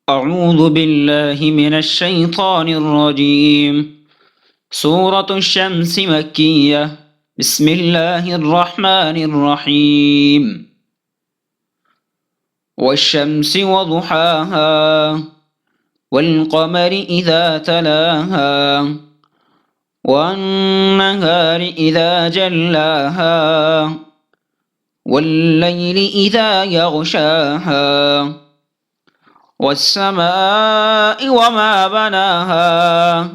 أعوذ بالله من الشيطان الرجيم. سورة الشمس مكية. بسم الله الرحمن الرحيم. والشمس وضحاها والقمر إذا تلاها والنهار إذا جلاها والليل إذا يغشاها والسماء وما بناها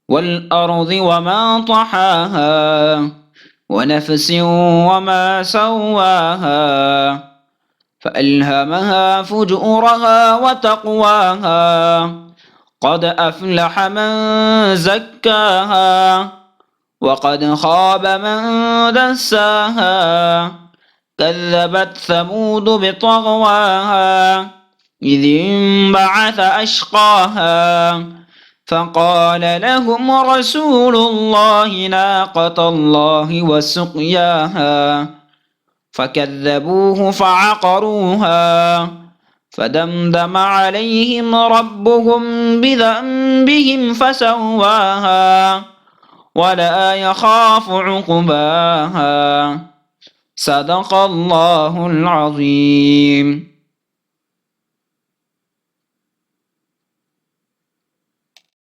والأرض وما طحاها ونفس وما سواها فألهمها فجورها وتقواها قد أفلح من زكاها وقد خاب من دساها كذبت ثمود بطغواها إذ انبعث أشقاها فقال لهم رسول الله ناقة الله وسقياها فكذبوه فعقروها فدمدم عليهم ربهم بذنبهم فسواها ولا يخاف عقباها. صدق الله العظيم.